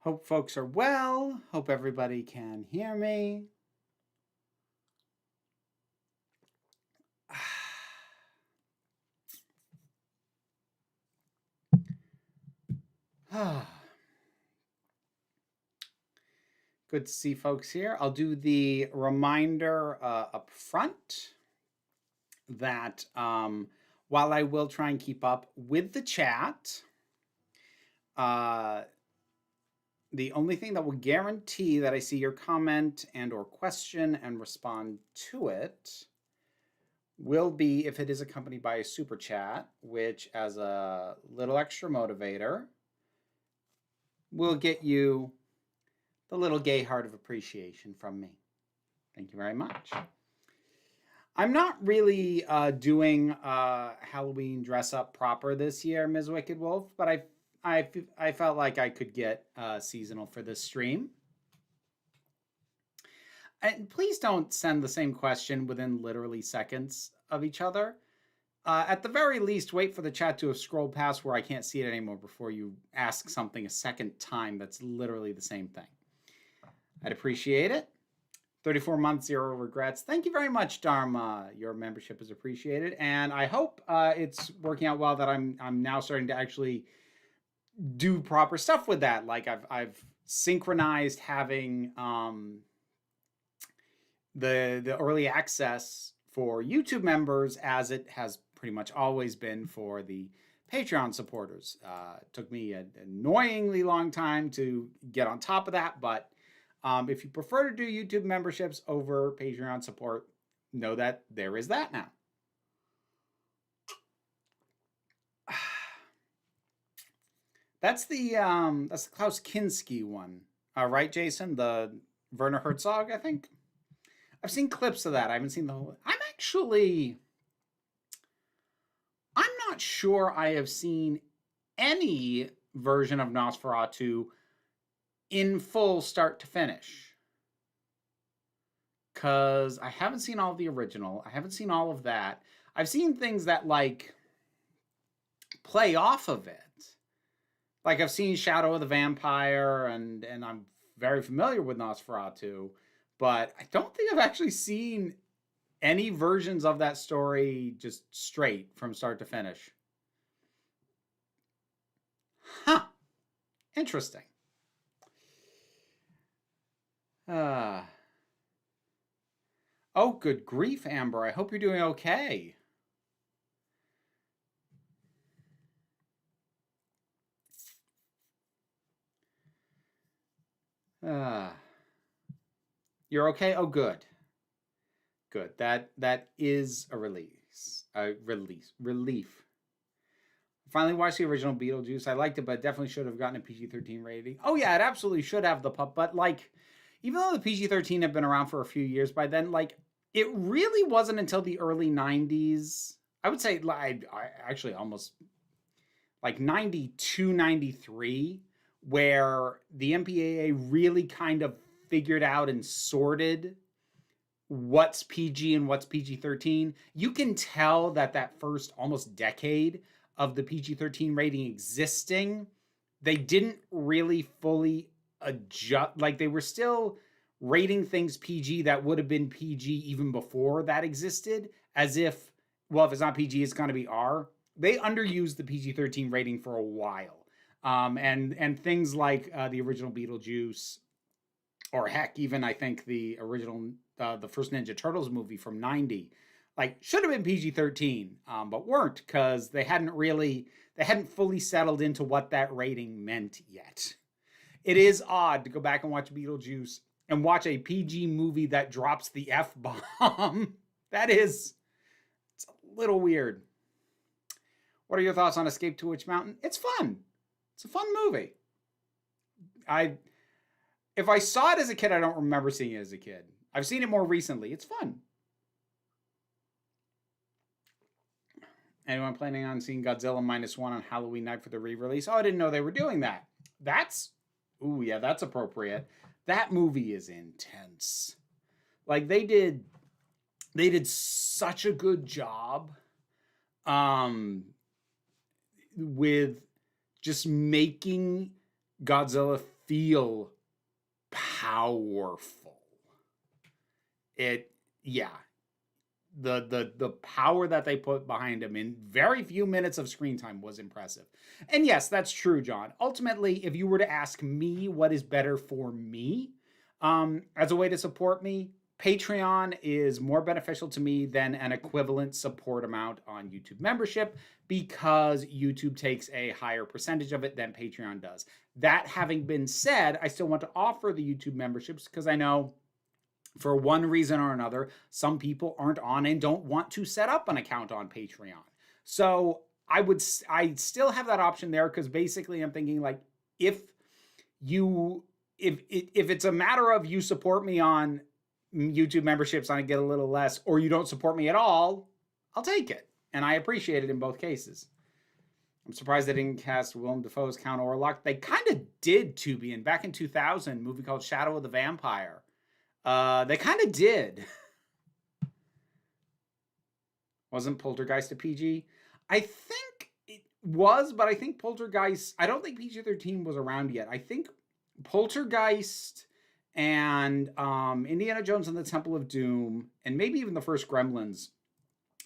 Hope folks are well. Hope everybody can hear me. Good to see folks here. I'll do the reminder up front that while I will try and keep up with the chat, the only thing that will guarantee that I see your comment and or question and respond to it will be if it is accompanied by a super chat, which as a little extra motivator will get you the little gay heart of appreciation from me. Thank you very much. I'm not really doing Halloween dress up proper this year, Ms. Wicked Wolf, but I felt like I could get seasonal for this stream. And please don't send the same question within literally seconds of each other. At the very least, wait for the chat to have scrolled past where I can't see it anymore before you ask something a second time that's literally the same thing. I'd appreciate it. 34 months, 0 regrets. Thank you very much, Dharma. Your membership is appreciated. And I hope it's working out well that I'm now starting to actually do proper stuff with that. Like I've synchronized having the early access for YouTube members as it has pretty much always been for the Patreon supporters. It took me an annoyingly long time to get on top of that, but if you prefer to do YouTube memberships over Patreon support, know that there is that now. That's the Klaus Kinski one, right, Jason? The Werner Herzog, I think. I've seen clips of that. I haven't seen the whole. I'm not sure I have seen any version of Nosferatu in full start to finish. Because I haven't seen all of the original. I haven't seen all of that. I've seen things that, like, play off of it. Like, I've seen Shadow of the Vampire, and I'm very familiar with Nosferatu. But I don't think I've actually seen any versions of that story just straight from start to finish. Huh. Interesting. Oh, good grief, Amber. I hope you're doing okay. You're okay? Oh, good. Good. That is a release. Relief. Finally watched the original Beetlejuice. I liked it, but definitely should have gotten a PG-13 rating. Oh yeah, it absolutely should have the pup. But like, even though the PG-13 had been around for a few years by then, like, it really wasn't until the early 90s. I would say, I actually almost like 92, 93, where the MPAA really kind of figured out and sorted what's PG and what's PG-13. You can tell that first almost decade of the PG-13 rating existing, they didn't really fully adjust. Like, they were still rating things PG that would have been PG even before that existed, as if, well, if it's not PG, it's going to be R. They underused the PG-13 rating for a while. And things like the original Beetlejuice, or heck, even I think the original, the first Ninja Turtles movie from 90, like, should have been PG-13, but weren't, because they hadn't fully settled into what that rating meant yet. It is odd to go back and watch Beetlejuice and watch a PG movie that drops the F-bomb. It's a little weird. What are your thoughts on Escape to Witch Mountain? It's fun. It's a fun movie. If I saw it as a kid, I don't remember seeing it as a kid. I've seen it more recently. It's fun. Anyone planning on seeing Godzilla -1 on Halloween night for the re-release? Oh, I didn't know they were doing that. Ooh, yeah, that's appropriate. That movie is intense. Like, they did such a good job with just making Godzilla feel powerful. Yeah. The power that they put behind him in very few minutes of screen time was impressive. And yes, that's true, John. Ultimately, if you were to ask me what is better for me, as a way to support me, Patreon is more beneficial to me than an equivalent support amount on YouTube membership, because YouTube takes a higher percentage of it than Patreon does. That having been said, I still want to offer the YouTube memberships because I know, for one reason or another, some people aren't on and don't want to set up an account on Patreon. So I still have that option there, because basically I'm thinking, like, if it's a matter of you support me on YouTube memberships and I get a little less, or you don't support me at all, I'll take it. And I appreciate it in both cases. I'm surprised they didn't cast Willem Dafoe's Count Orlok. They kind of did, Tubian, back in 2000, a movie called Shadow of the Vampire. They kind of did. Wasn't Poltergeist a PG? I think it was, but I think Poltergeist, I don't think PG-13 was around yet. I think Poltergeist and Indiana Jones and the Temple of Doom, and maybe even the first Gremlins,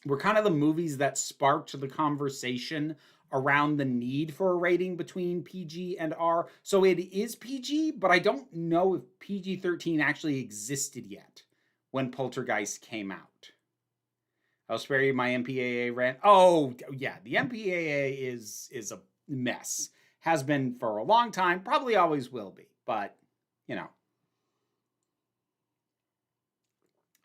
were kind of the movies that sparked the conversation around the need for a rating between PG and R. So it is PG, but I don't know if PG-13 actually existed yet when Poltergeist came out. I'll spare you my MPAA rant. Oh, yeah, the MPAA is a mess. Has been for a long time, probably always will be, but, you know.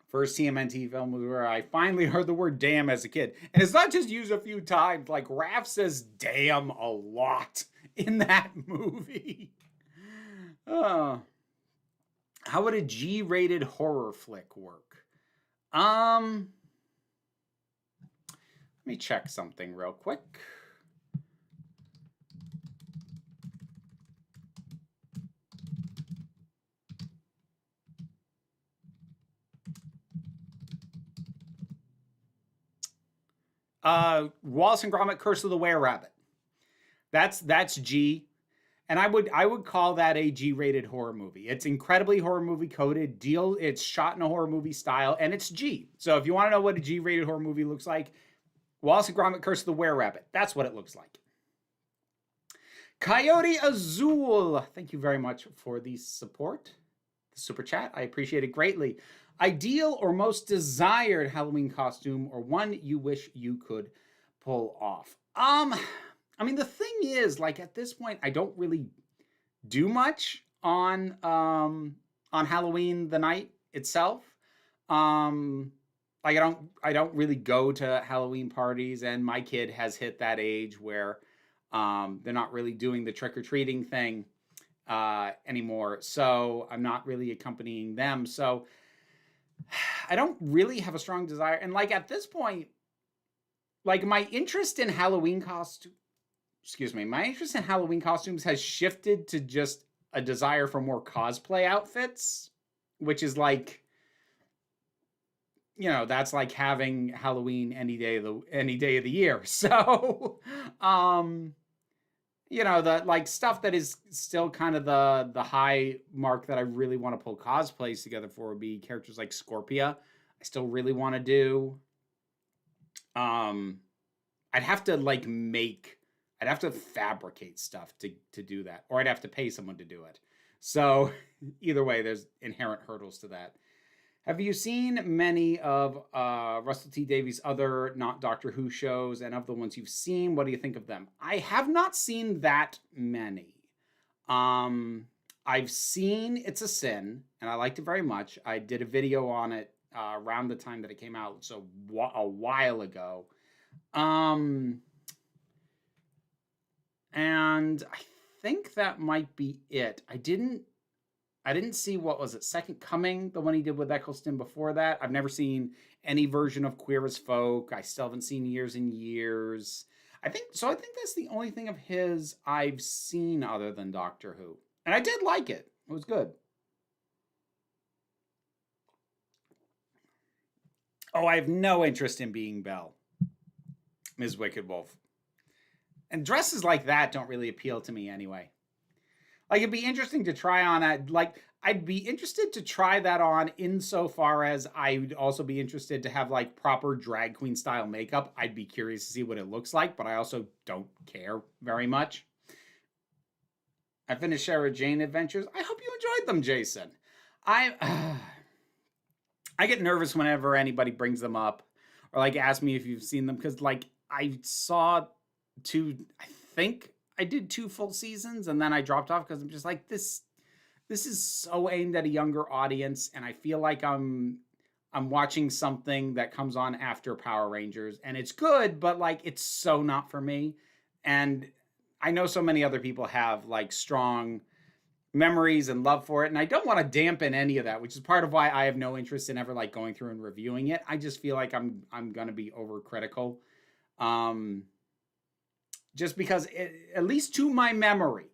First TMNT film was where I finally heard the word damn as a kid. And it's not just used a few times. Like, Raph says damn a lot in that movie. How would a G-rated horror flick work? Let me check something real quick. Wallace and Gromit: Curse of the Were-Rabbit. That's G, and I would call that a G-rated horror movie. It's incredibly horror movie coded. It's shot in a horror movie style, and it's G. So if you want to know what a G-rated horror movie looks like, Wallace and Gromit: Curse of the Were-Rabbit. That's what it looks like. Coyote Azul, thank you very much for the support, the super chat. I appreciate it greatly. Ideal or most desired Halloween costume, or one you wish you could pull off? I mean, the thing is, like, at this point, I don't really do much on Halloween the night itself. Like, I don't really go to Halloween parties, and my kid has hit that age where they're not really doing the trick-or-treating thing anymore. So I'm not really accompanying them. So I don't really have a strong desire. And, like, at this point, like, my interest in Halloween costumes has shifted to just a desire for more cosplay outfits, which is like, you know, that's like having Halloween any day of the year. So, you know, the like stuff that is still kind of the high mark that I really want to pull cosplays together for would be characters like Scorpia. I still really want to do. I'd have to fabricate stuff to do that, or I'd have to pay someone to do it. So either way, there's inherent hurdles to that. Have you seen many of Russell T Davies' other not Doctor Who shows? And of the ones you've seen, what do you think of them? I have not seen that many. I've seen It's a Sin, and I liked it very much. I did a video on it around the time that it came out, so a while ago. And I think that might be it. I didn't see, what was it, Second Coming, the one he did with Eccleston before that. I've never seen any version of Queer as Folk. I still haven't seen Years and Years. I think that's the only thing of his I've seen other than Doctor Who. And I did like it. It was good. Oh, I have no interest in being Belle, Ms. Wicked Wolf. And dresses like that don't really appeal to me anyway. Like, it'd be interesting to try on I'd be interested to try that on insofar as I would also be interested to have like proper drag queen style makeup. I'd be curious to see what it looks like, but I also don't care very much. I finished Sarah Jane Adventures. I hope you enjoyed them, Jason. I I get nervous whenever anybody brings them up or like ask me if you've seen them because like I saw I think I did 2 full seasons and then I dropped off because I'm just like this is so aimed at a younger audience, and I feel like I'm watching something that comes on after Power Rangers, and it's good, but like it's so not for me. And I know so many other people have like strong memories and love for it, and I don't want to dampen any of that, which is part of why I have no interest in ever like going through and reviewing it. I just feel like I'm gonna be overcritical, just because at least to my memory.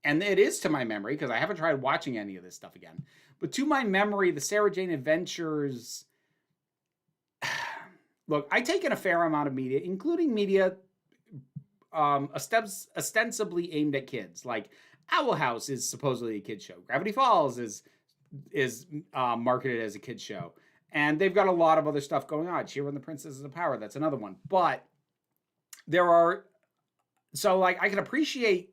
And it is to my memory because I haven't tried watching any of this stuff again. But to my memory, the Sarah Jane Adventures. Look, I take in a fair amount of media, including media ostensibly aimed at kids. Like Owl House is supposedly a kid's show. Gravity Falls is marketed as a kid's show. And they've got a lot of other stuff going on. Cheer and the Princesses of Power, that's another one. But there are... So, like, I can appreciate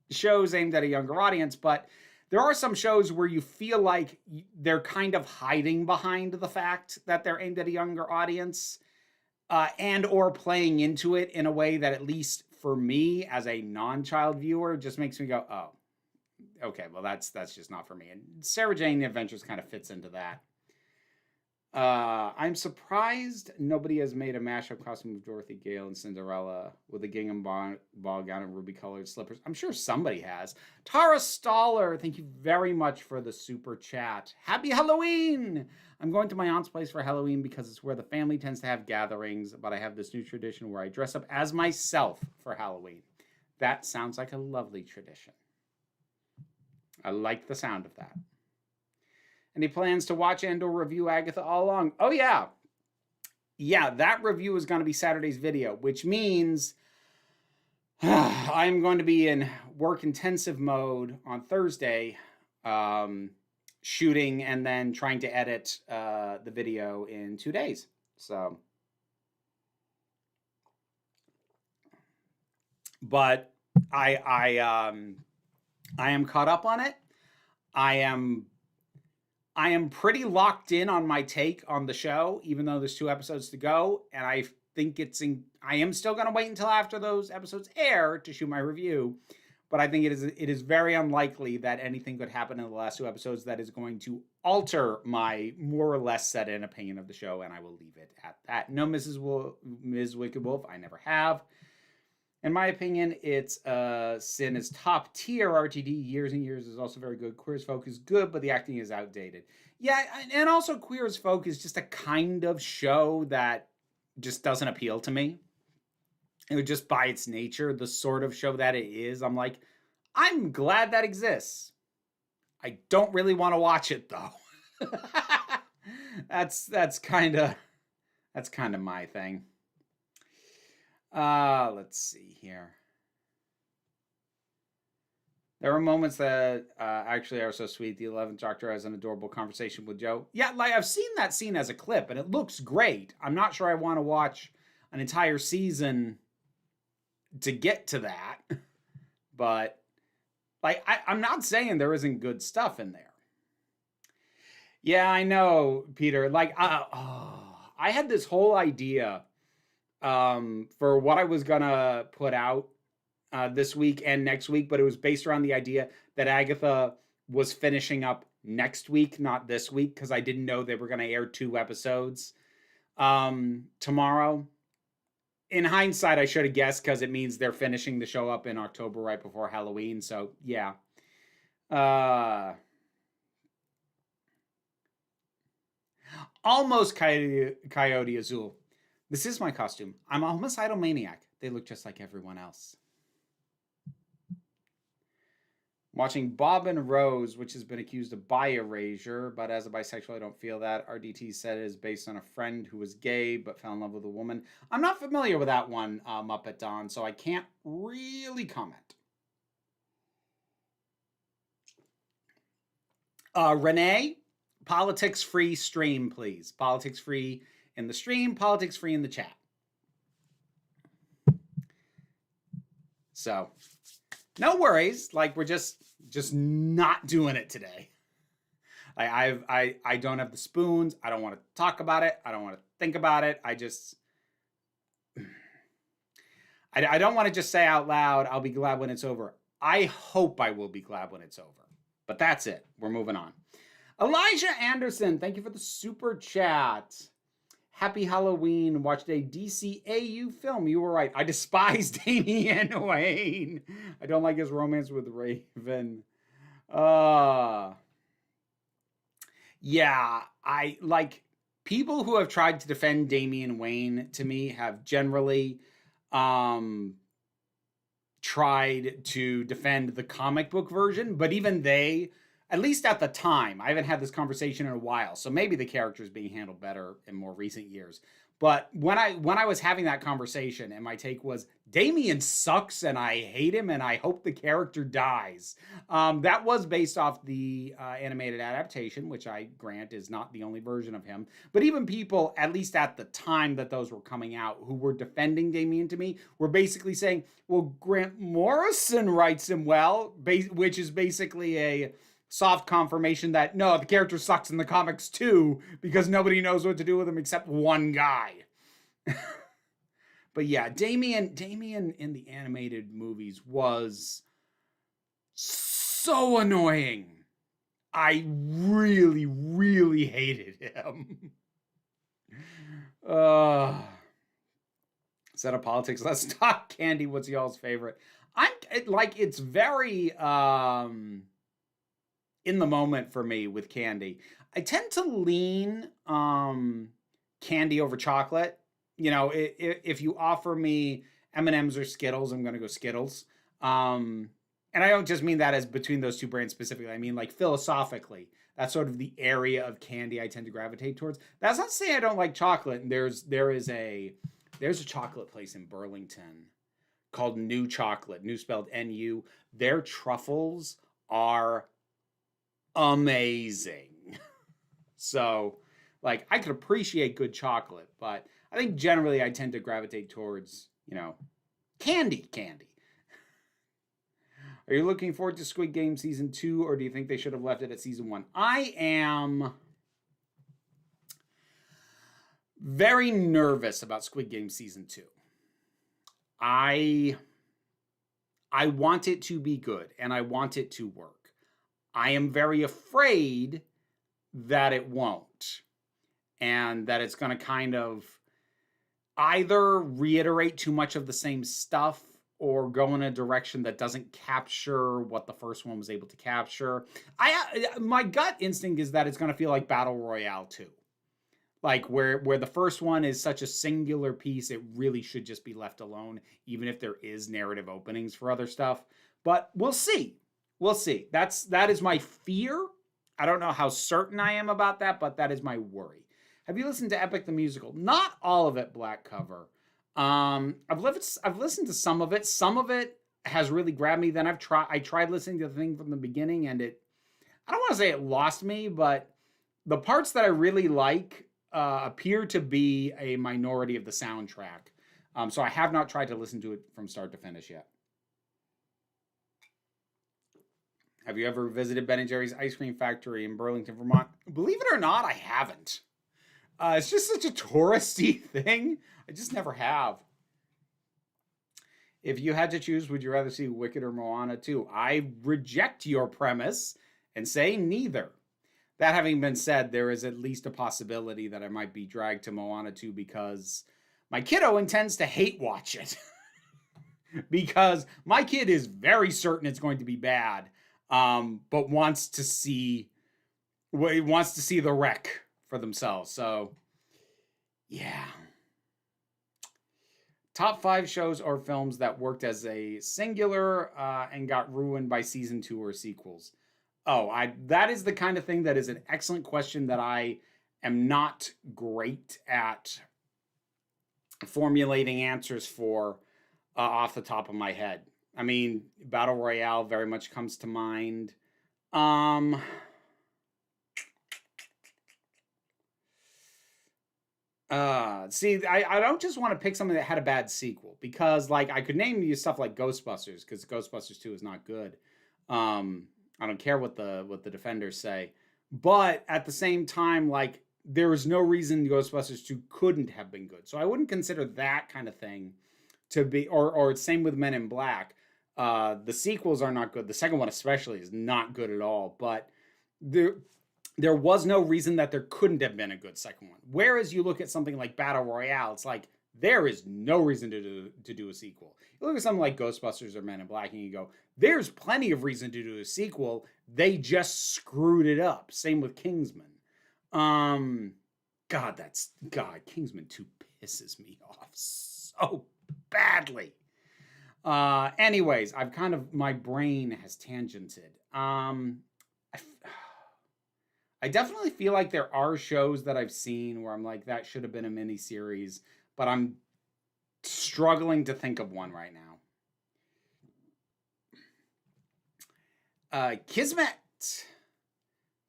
shows aimed at a younger audience, but there are some shows where you feel like they're kind of hiding behind the fact that they're aimed at a younger audience, and or playing into it in a way that, at least for me as a non-child viewer, just makes me go, oh, okay, well that's just not for me. And Sarah Jane Adventures kind of fits into that. I'm surprised nobody has made a mashup costume of Dorothy Gale and Cinderella with a gingham ball gown and ruby-colored slippers. I'm sure somebody has. Tara Staller, thank you very much for the super chat. Happy Halloween! I'm going to my aunt's place for Halloween because it's where the family tends to have gatherings, but I have this new tradition where I dress up as myself for Halloween. That sounds like a lovely tradition. I like the sound of that. And he plans to watch and or review Agatha all along. Oh, yeah. Yeah, that review is going to be Saturday's video, which means I'm going to be in work-intensive mode on Thursday, shooting and then trying to edit the video in 2 days. So, but I am caught up on it. I am pretty locked in on my take on the show, even though there's 2 episodes to go. And I think I am still going to wait until after those episodes air to shoot my review. But I think it is very unlikely that anything could happen in the last 2 episodes that is going to alter my more or less set in opinion of the show. And I will leave it at that. No, Ms. Wicked Wolf, I never have. In my opinion, it's Sin is top tier. RTD Years and Years is also very good. Queer as Folk is good, but the acting is outdated. Yeah, and also Queer as Folk is just a kind of show that just doesn't appeal to me. It would just by its nature, the sort of show that it is, I'm like, I'm glad that exists. I don't really want to watch it though. that's kind of my thing. Let's see here. There are moments that actually are so sweet. The 11th Doctor has an adorable conversation with Joe. Yeah, like I've seen that scene as a clip, and it looks great. I'm not sure I want to watch an entire season to get to that. But, like, I'm not saying there isn't good stuff in there. Yeah, I know, Peter. Like, I had this whole idea for what I was gonna put out this week and next week, but it was based around the idea that Agatha was finishing up next week, not this week, because I didn't know they were going to air 2 episodes tomorrow. In hindsight, I should have guessed because it means they're finishing the show up in October right before Halloween. So, yeah. Almost Coyote Azul. This is my costume. I'm a homicidal maniac. They look just like everyone else. Watching Bob and Rose, which has been accused of bi erasure, but as a bisexual, I don't feel that. RDT said it is based on a friend who was gay but fell in love with a woman. I'm not familiar with that one, Muppet Dawn, so I can't really comment. Renee, politics free stream, please. Politics free in the stream, politics free in the chat. So, no worries. Like, we're just not doing it today. I don't have the spoons. I don't want to talk about it. I don't want to think about it. I don't want to just say out loud, I'll be glad when it's over. I hope I will be glad when it's over. But that's it. We're moving on. Elijah Anderson, thank you for the super chat. Happy Halloween. Watched a DCAU film. You were right. I despise Damian Wayne. I don't like his romance with Raven. Yeah, I like people who have tried to defend Damian Wayne to me have generally tried to defend the comic book version, but even they, at least at the time, I haven't had this conversation in a while, so maybe the character is being handled better in more recent years. But when I was having that conversation, and my take was, Damian sucks, and I hate him, and I hope the character dies. That was based off the animated adaptation, which I grant is not the only version of him. But even people, at least at the time that those were coming out, who were defending Damian to me, were basically saying, well, Grant Morrison writes him well, which is basically a soft confirmation that, no, the character sucks in the comics too, because nobody knows what to do with him except one guy. But yeah, Damian in the animated movies was so annoying. I really, really hated him. Instead of politics, let's talk candy. What's y'all's favorite? It's very in the moment for me with candy. I tend to lean candy over chocolate. You know, if you offer me M&M's or Skittles, I'm going to go Skittles. And I don't just mean that as between those two brands specifically. I mean, like, philosophically, that's sort of the area of candy I tend to gravitate towards. That's not to say I don't like chocolate. And there's a chocolate place in Burlington called New Chocolate, New spelled N-U. Their truffles are amazing. So, like, I could appreciate good chocolate, but I think generally I tend to gravitate towards, you know, candy. Are you looking forward to Squid Game Season 2, or do you think they should have left it at Season 1? I am very nervous about Squid Game Season 2. I want it to be good, and I want it to work. I am very afraid that it won't, and that it's going to kind of either reiterate too much of the same stuff or go in a direction that doesn't capture what the first one was able to capture. My gut instinct is that it's going to feel like Battle Royale 2. Like, where the first one is such a singular piece, it really should just be left alone, even if there is narrative openings for other stuff. But we'll see. We'll see. That is my fear. I don't know how certain I am about that, but that is my worry. Have you listened to Epic the Musical? Not all of it, Black Cover. I've listened to some of it. Some of it has really grabbed me. Then I tried listening to the thing from the beginning, and I don't want to say it lost me, but the parts that I really like appear to be a minority of the soundtrack. So I have not tried to listen to it from start to finish yet. Have you ever visited Ben & Jerry's Ice Cream Factory in Burlington, Vermont? Believe it or not, I haven't. It's just such a touristy thing. I just never have. If you had to choose, would you rather see Wicked or Moana 2? I reject your premise and say neither. That having been said, there is at least a possibility that I might be dragged to Moana 2 because my kiddo intends to hate watch it. Because my kid is very certain it's going to be bad, but wants to see the wreck for themselves. So, yeah. Top 5 shows or films that worked as a singular and got ruined by season 2 or sequels. That is the kind of thing that is an excellent question that I am not great at formulating answers for off the top of my head. I mean, Battle Royale very much comes to mind. See, I don't just want to pick something that had a bad sequel because, like, I could name you stuff like Ghostbusters because Ghostbusters 2 is not good. I don't care what the defenders say, but at the same time, like, there is no reason Ghostbusters 2 couldn't have been good. So I wouldn't consider that kind of thing to be, or same with Men in Black. The sequels are not good. The second one especially is not good at all. But there was no reason that there couldn't have been a good second one. Whereas you look at something like Battle Royale, it's like there is no reason to do a sequel. You look at something like Ghostbusters or Men in Black, and you go, there's plenty of reason to do a sequel. They just screwed it up. Same with Kingsman. Kingsman 2 pisses me off so badly. Anyways, my brain has tangented. I definitely feel like there are shows that I've seen where I'm like, that should have been a miniseries, but I'm struggling to think of one right now. Kismet.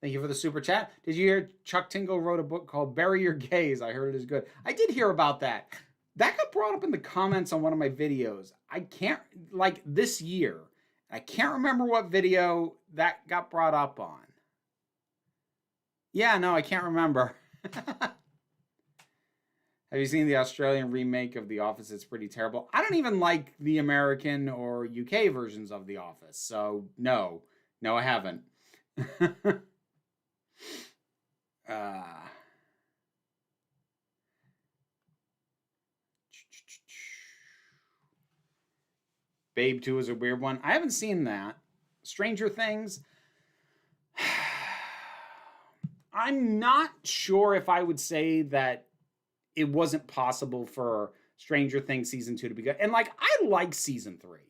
Thank you for the super chat. Did you hear Chuck Tingle wrote a book called Bury Your Gays? I heard it is good. I did hear about that. That got brought up in the comments on one of my videos. I can't, like, this year. I can't remember what video that got brought up on. Yeah, no, I can't remember. Have you seen the Australian remake of The Office? It's pretty terrible. I don't even like the American or UK versions of The Office. So, no, I haven't. Babe 2 is a weird one. I haven't seen that. Stranger Things. I'm not sure if I would say that it wasn't possible for Stranger Things season 2 to be good. And, like, I like season 3.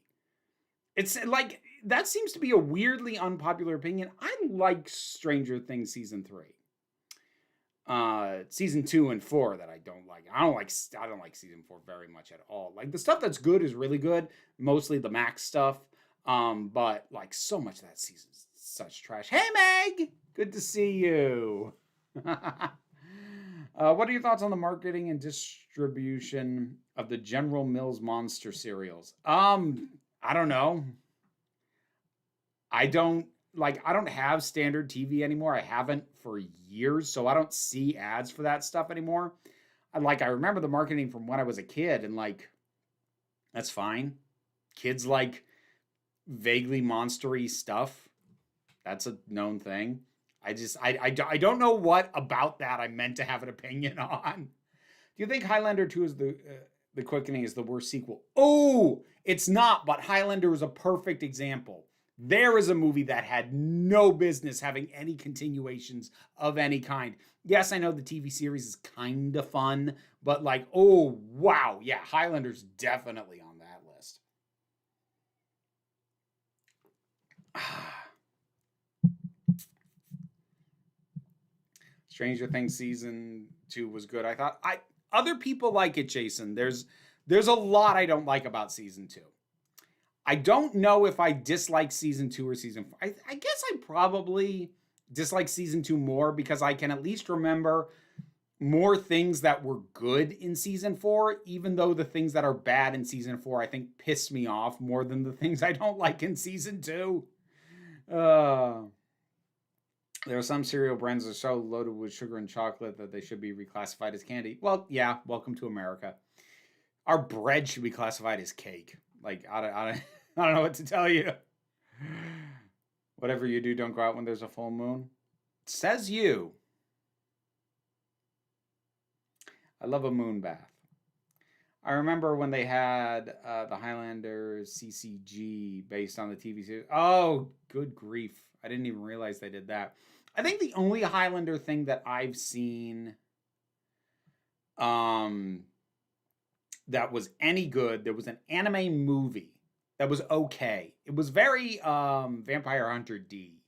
It's like, that seems to be a weirdly unpopular opinion. I like Stranger Things season 3. Season 2 and 4 that I don't like. I don't like season 4 very much at all. Like, the stuff that's good is really good, mostly the Max stuff. But, like, so much of that season is such trash. Hey, Meg! Good to see you. What are your thoughts on the marketing and distribution of the General Mills Monster cereals? I don't know. I don't have standard TV anymore. I haven't for years, so I don't see ads for that stuff anymore. I remember the marketing from when I was a kid, and, like, that's fine. Kids like vaguely monstery stuff. That's a known thing. I don't know what about that I meant to have an opinion on. Do you think Highlander 2 is the Quickening is the worst sequel? Oh, it's not, but Highlander is a perfect example. There is a movie that had no business having any continuations of any kind. Yes, I know the TV series is kind of fun, but, like, oh, wow. Yeah, Highlander's definitely on that list. Stranger Things season 2 was good. I thought other people like it, Jason. There's a lot I don't like about season 2. I don't know if I dislike season 2 or season 4. I guess I probably dislike season 2 more because I can at least remember more things that were good in season 4, even though the things that are bad in season 4, I think, piss me off more than the things I don't like in season 2. There are some cereal brands that are so loaded with sugar and chocolate that they should be reclassified as candy. Well, yeah, welcome to America. Our bread should be classified as cake. Like, I don't know what to tell you. Whatever you do, don't go out when there's a full moon. Says you. I love a moon bath. I remember when they had the Highlander CCG based on the TV series. Oh, good grief. I didn't even realize they did that. I think the only Highlander thing that I've seen that was any good, there was an anime movie that was okay. It was very Vampire Hunter D.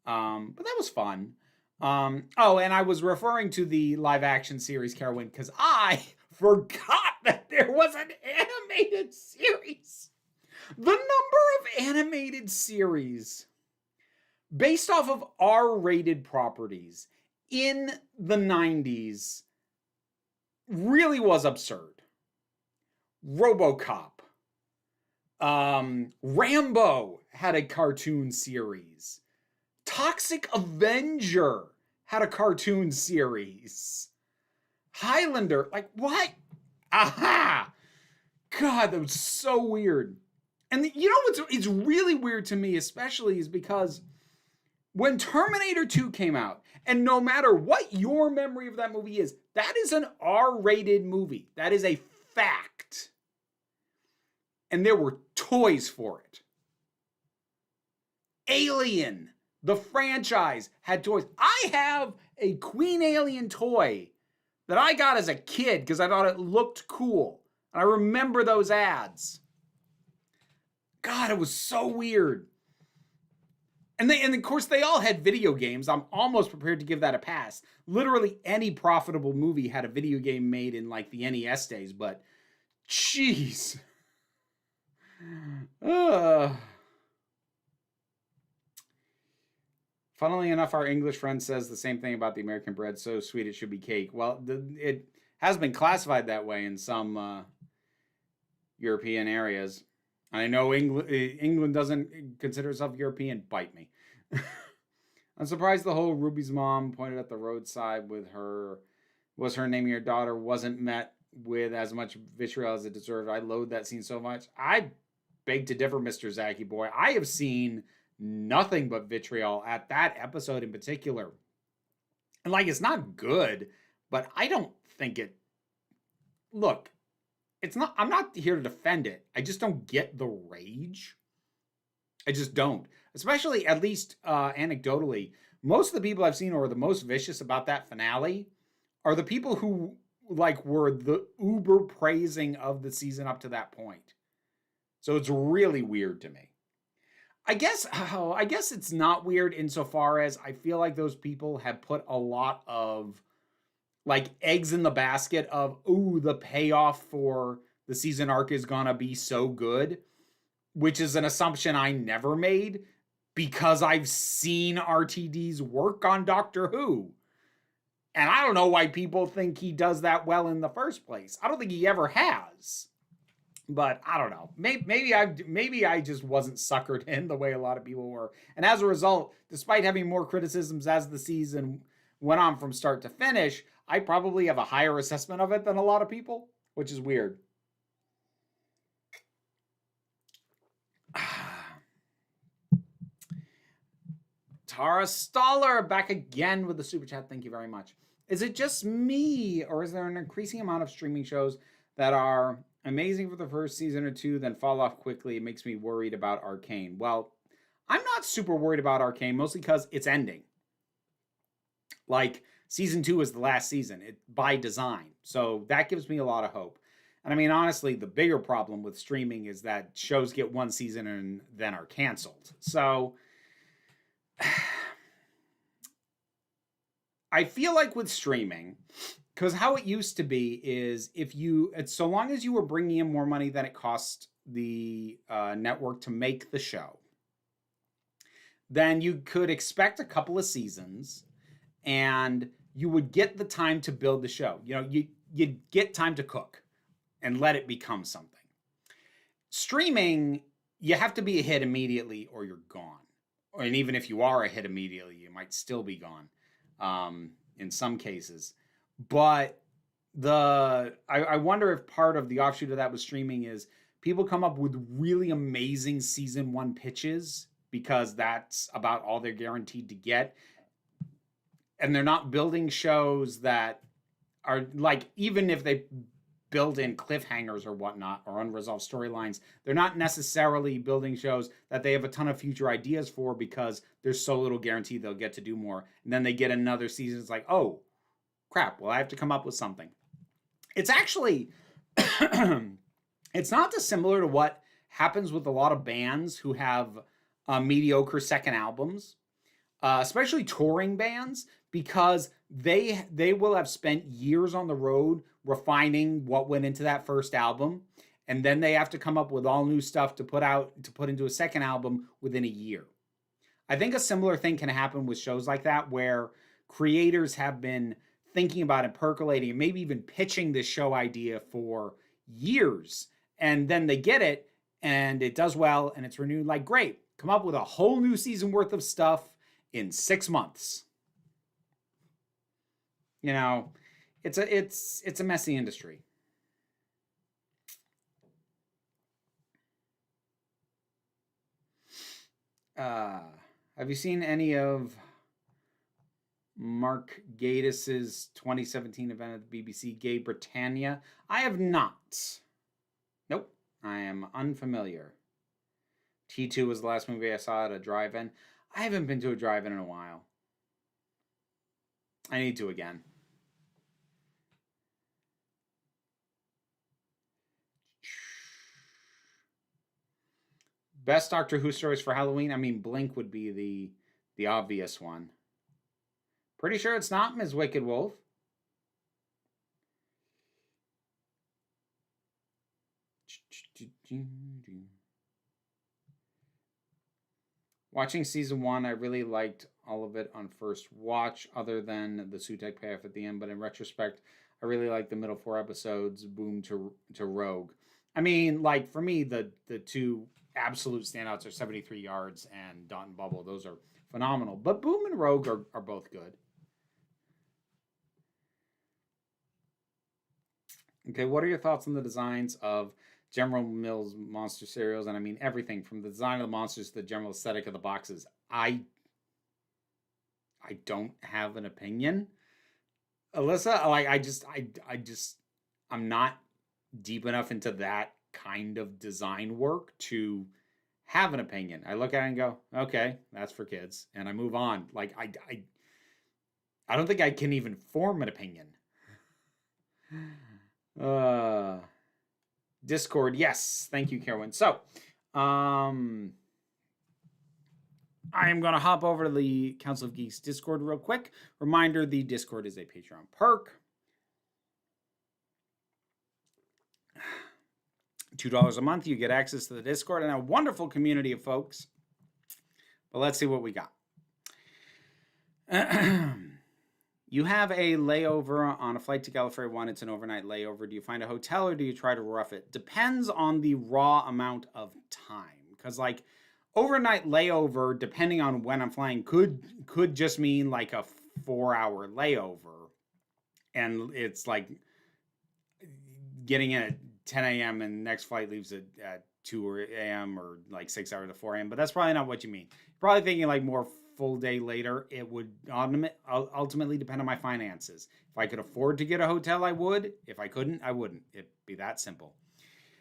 But that was fun. Oh, and I was referring to the live action series Carowin because I forgot that there was an animated series. The number of animated series based off of R-rated properties in the 90s really was absurd. RoboCop. Rambo had a cartoon series. Toxic Avenger had a cartoon series. Highlander, like what? Aha! God, that was so weird. And you know it's really weird to me, especially, is because when Terminator 2 came out, and no matter what your memory of that movie is, that is an R-rated movie. That is a fact. And there were toys for it. Alien, the franchise, had toys. I have a Queen Alien toy that I got as a kid because I thought it looked cool. And I remember those ads. God, it was so weird. And of course, they all had video games. I'm almost prepared to give that a pass. Literally any profitable movie had a video game made in like the NES days, but jeez. Funnily enough, our English friend says the same thing about the American bread. So sweet, it should be cake. Well, it has been classified that way in some European areas. I know England doesn't consider itself European. Bite me. I'm surprised the whole Ruby's mom pointed at the roadside with her naming your daughter wasn't met with as much vitriol as it deserved. I loathe that scene so much. I beg to differ, Mr. Zachy boy. I have seen nothing but vitriol at that episode in particular. And like, it's not good, but I don't think it... Look, I'm not here to defend it. I just don't get the rage. I just don't. Especially, at least anecdotally, most of the people I've seen who are the most vicious about that finale are the people who like were the uber praising of the season up to that point. So it's really weird to me. I guess it's not weird insofar as I feel like those people have put a lot of like eggs in the basket of, ooh, the payoff for the season arc is gonna be so good, which is an assumption I never made because I've seen RTD's work on Doctor Who. And I don't know why people think he does that well in the first place. I don't think he ever has. But I don't know. Maybe I just wasn't suckered in the way a lot of people were. And as a result, despite having more criticisms as the season went on from start to finish, I probably have a higher assessment of it than a lot of people, which is weird. Tara Stoller back again with the super chat. Thank you very much. Is it just me, or is there an increasing amount of streaming shows that are amazing for the first season or two, then fall off quickly? It makes me worried about Arcane. Well, I'm not super worried about Arcane, mostly because it's ending. Like, season 2 is the last season, by design. So that gives me a lot of hope. And I mean, honestly, the bigger problem with streaming is that shows get one season and then are canceled. So I feel like with streaming, because how it used to be is so long as you were bringing in more money than it cost the network to make the show, then you could expect a couple of seasons and you would get the time to build the show. You know, you'd get time to cook and let it become something. Streaming, you have to be a hit immediately or you're gone. And even if you are a hit immediately, you might still be gone in some cases. But I wonder if part of the offshoot of that with streaming is people come up with really amazing season 1 pitches because that's about all they're guaranteed to get. And they're not building shows that are like, even if they build in cliffhangers or whatnot or unresolved storylines, they're not necessarily building shows that they have a ton of future ideas for because there's so little guarantee they'll get to do more. And then they get another season. It's like, oh, crap, well, I have to come up with something. It's actually, it's not dissimilar to what happens with a lot of bands who have mediocre second albums, especially touring bands, because they will have spent years on the road refining what went into that first album, and then they have to come up with all new stuff to put into a second album within a year. I think a similar thing can happen with shows like that, where creators have been thinking about and percolating and maybe even pitching this show idea for years. And then they get it and it does well and it's renewed. Like, great, come up with a whole new season worth of stuff in 6 months. You know, it's a messy industry. Have you seen any of Mark Gatius's 2017 event at the BBC, Gay Britannia? I have not. Nope, I am unfamiliar. T2 was the last movie I saw at a drive-in. I haven't been to a drive-in in a while. I need to again. Best Doctor Who stories for Halloween? I mean, Blink would be the obvious one. Pretty sure it's not Ms. Wicked Wolf. Watching season 1, I really liked all of it on first watch, other than the Sutek payoff at the end. But in retrospect, I really liked the middle 4 episodes, Boom to Rogue. I mean, like, for me, the two absolute standouts are 73 Yards and Dot and Bubble. Those are phenomenal. But Boom and Rogue are both good. Okay, what are your thoughts on the designs of General Mills monster cereals? And I mean everything from the design of the monsters to the general aesthetic of the boxes. I don't have an opinion. Alyssa, like, I'm not deep enough into that kind of design work to have an opinion. I look at it and go, okay, that's for kids, and I move on. Like, I don't think I can even form an opinion. Discord, yes, thank you, Kerwin. So, I am going to hop over to the Council of Geeks Discord real quick. Reminder, the Discord is a Patreon perk. $2 a month, you get access to the Discord and a wonderful community of folks. But let's see what we got. You have a layover on a flight to Gallifrey 1. It's an overnight layover. Do you find a hotel or do you try to rough it? Depends on the raw amount of time. Because, like, overnight layover, depending on when I'm flying, could just mean like a 4-hour layover. And it's like getting in at 10 a.m. and next flight leaves at 2 a.m. or like 6 hours to 4 a.m. But that's probably not what you mean. You're probably thinking like more full day later. It would ultimately depend on my finances. If I could afford to get a hotel, I would. If I couldn't, I wouldn't. It'd be that simple.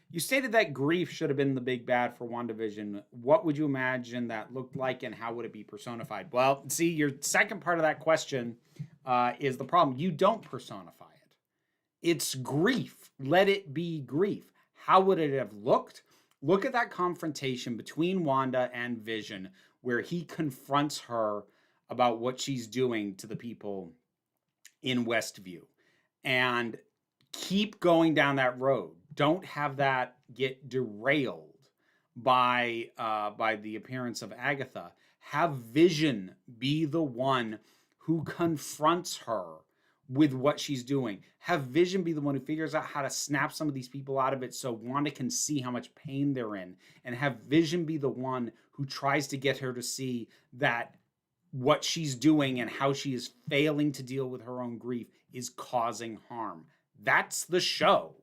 You stated that grief should have been the big bad for WandaVision. What would you imagine that looked like and how would it be personified? Well, see, your second part of that question is the problem. You don't personify it. It's grief. Let it be grief. How would it have looked? Look at that confrontation between Wanda and Vision where he confronts her about what she's doing to the people in Westview. And keep going down that road. Don't have that get derailed by the appearance of Agatha. Have Vision be the one who confronts her with what she's doing. Have Vision be the one who figures out how to snap some of these people out of it so Wanda can see how much pain they're in. And have Vision be the one who tries to get her to see that what she's doing and how she is failing to deal with her own grief is causing harm. That's the show.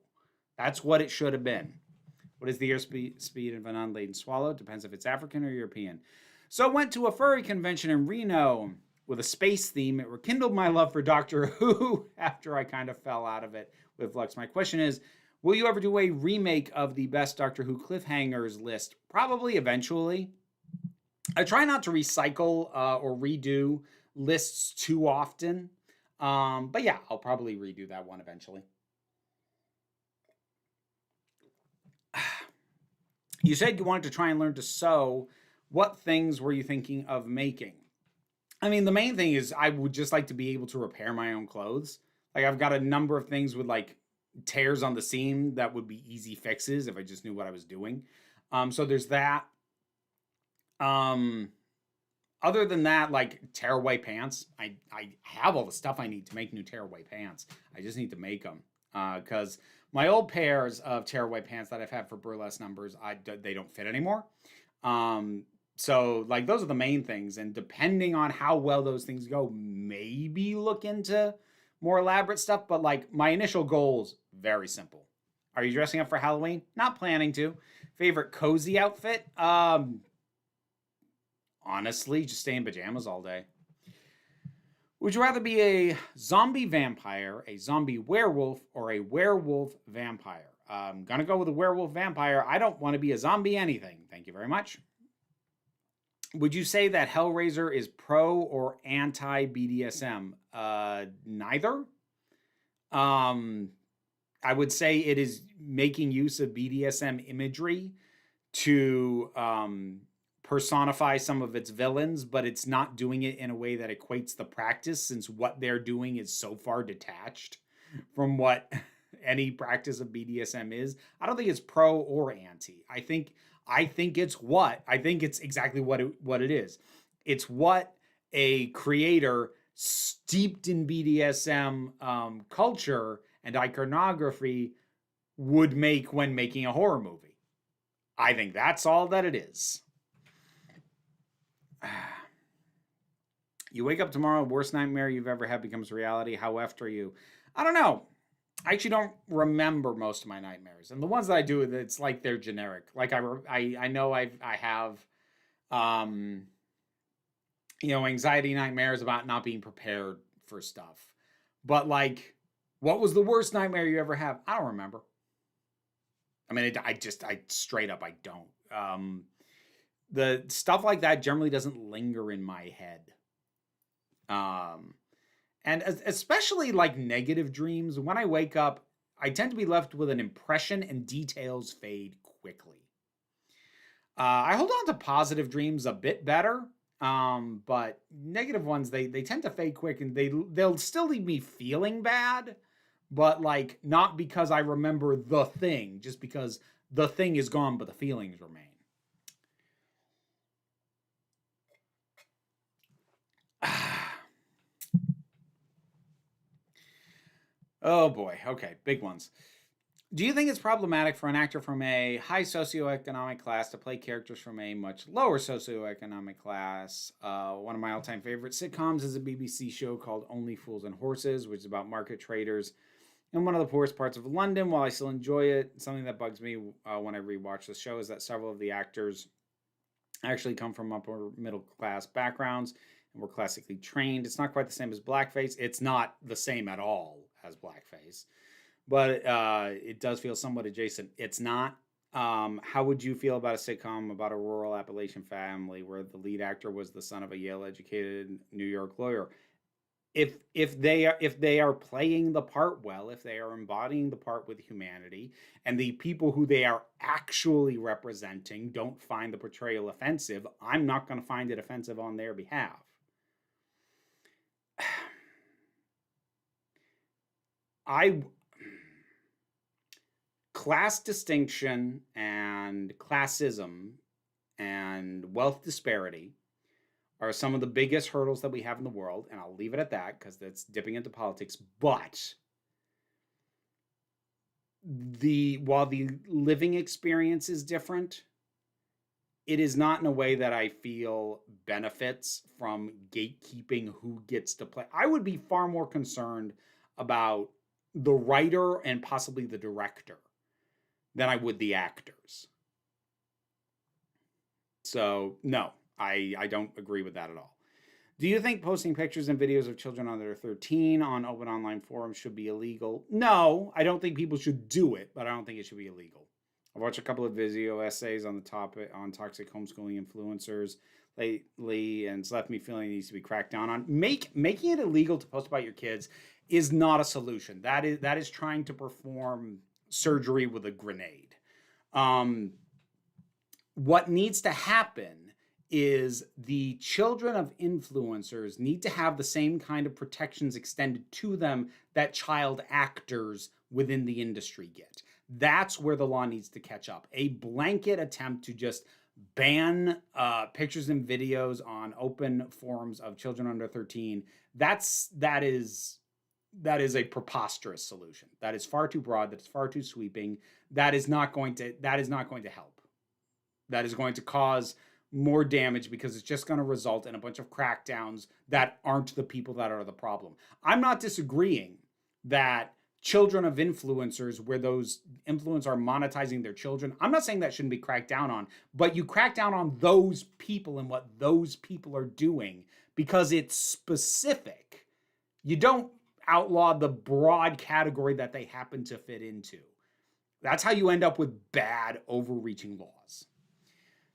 That's what it should have been. What is the airspeed of an unladen swallow? Depends if it's African or European. So I went to a furry convention in Reno with a space theme. It rekindled my love for Doctor Who after I kind of fell out of it with Flux. My question is, will you ever do a remake of the best Doctor Who cliffhangers list? Probably eventually. I try not to recycle or redo lists too often. But yeah, I'll probably redo that one eventually. You said you wanted to try and learn to sew. What things were you thinking of making? I mean, the main thing is I would just like to be able to repair my own clothes. Like, I've got a number of things with like tears on the seam that would be easy fixes if I just knew what I was doing. So there's that. Other than that, like tearaway pants, I have all the stuff I need to make new tearaway pants. I just need to make them because my old pairs of tearaway pants that I've had for burlesque numbers, they don't fit anymore. So like those are the main things, and depending on how well those things go, maybe look into more elaborate stuff. But like my initial goals, very simple. Are you dressing up for Halloween? Not planning to. Favorite cozy outfit? Honestly, just stay in pajamas all day. Would you rather be a zombie vampire, a zombie werewolf, or a werewolf vampire? I'm gonna go with a werewolf vampire. I don't want to be a zombie anything. Thank you very much. Would you say that Hellraiser is pro or anti BDSM? Neither. I would say it is making use of BDSM imagery to personify some of its villains, but it's not doing it in a way that equates the practice, since what they're doing is so far detached from what any practice of BDSM is. I don't think it's pro or anti. I think it's exactly what it is. It's what a creator steeped in BDSM culture and iconography would make when making a horror movie. I think that's all that it is. You wake up tomorrow, worst nightmare you've ever had becomes reality. How effed are you? I don't know. I actually don't remember most of my nightmares, and the ones that I do, it's like they're generic. Like I know I have, anxiety nightmares about not being prepared for stuff. But like, what was the worst nightmare you ever have? I don't remember. I mean, I straight up, I don't. The stuff like that generally doesn't linger in my head. And especially like negative dreams, when I wake up, I tend to be left with an impression and details fade quickly. I hold on to positive dreams a bit better, but negative ones, they tend to fade quick, and they'll still leave me feeling bad, but like not because I remember the thing, just because the thing is gone, but the feelings remain. Oh boy. Okay, big ones. Do you think it's problematic for an actor from a high socioeconomic class to play characters from a much lower socioeconomic class? One of my all-time favorite sitcoms is a BBC show called Only Fools and Horses, which is about market traders in one of the poorest parts of London. While I still enjoy it, something that bugs me when I rewatch the show is that several of the actors actually come from upper middle class backgrounds and were classically trained. It's not quite the same as blackface. It's not the same at all as blackface, but it does feel somewhat adjacent. It's not. How would you feel about a sitcom about a rural Appalachian family where the lead actor was the son of a Yale-educated New York lawyer? If they are playing the part well, if they are embodying the part with humanity, and the people who they are actually representing don't find the portrayal offensive, I'm not going to find it offensive on their behalf. Class distinction and classism and wealth disparity are some of the biggest hurdles that we have in the world, and I'll leave it at that because that's dipping into politics. But while the living experience is different, it is not in a way that I feel benefits from gatekeeping who gets to play. I would be far more concerned about the writer and possibly the director than I would the actors. So, no, I don't agree with that at all. Do you think posting pictures and videos of children under 13 on open online forums should be illegal? No, I don't think people should do it, but I don't think it should be illegal. I've watched a couple of video essays on the topic on toxic homeschooling influencers lately, and it's left me feeling it needs to be cracked down on. Making it illegal to post about your kids is not a solution. That is trying to perform surgery with a grenade. What needs to happen is the children of influencers need to have the same kind of protections extended to them that child actors within the industry get. That's where the law needs to catch up. A blanket attempt to just ban pictures and videos on open forums of children under 13, that is a preposterous solution. That is far too broad. That is far too sweeping. That is not going to help. That is going to cause more damage because it's just going to result in a bunch of crackdowns that aren't the people that are the problem. I'm not disagreeing that children of influencers, where those influencers are monetizing their children, I'm not saying that shouldn't be cracked down on, but you crack down on those people and what those people are doing because it's specific. You don't outlaw the broad category that they happen to fit into. That's how you end up with bad, overreaching laws.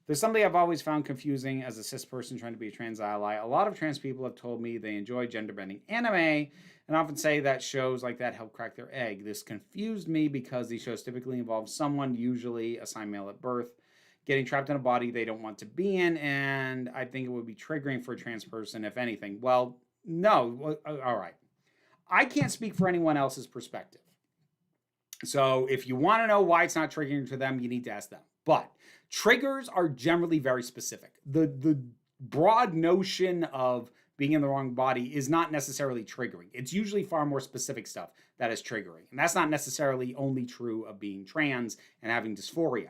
There's something I've always found confusing as a cis person trying to be a trans ally. A lot of trans people have told me they enjoy gender-bending anime and often say that shows like that help crack their egg. This confused me because these shows typically involve someone, usually assigned male at birth, getting trapped in a body they don't want to be in, and I think it would be triggering for a trans person, if anything. Well, no. All right. I can't speak for anyone else's perspective. So if you want to know why it's not triggering to them, you need to ask them. But triggers are generally very specific. The broad notion of being in the wrong body is not necessarily triggering. It's usually far more specific stuff that is triggering. And that's not necessarily only true of being trans and having dysphoria.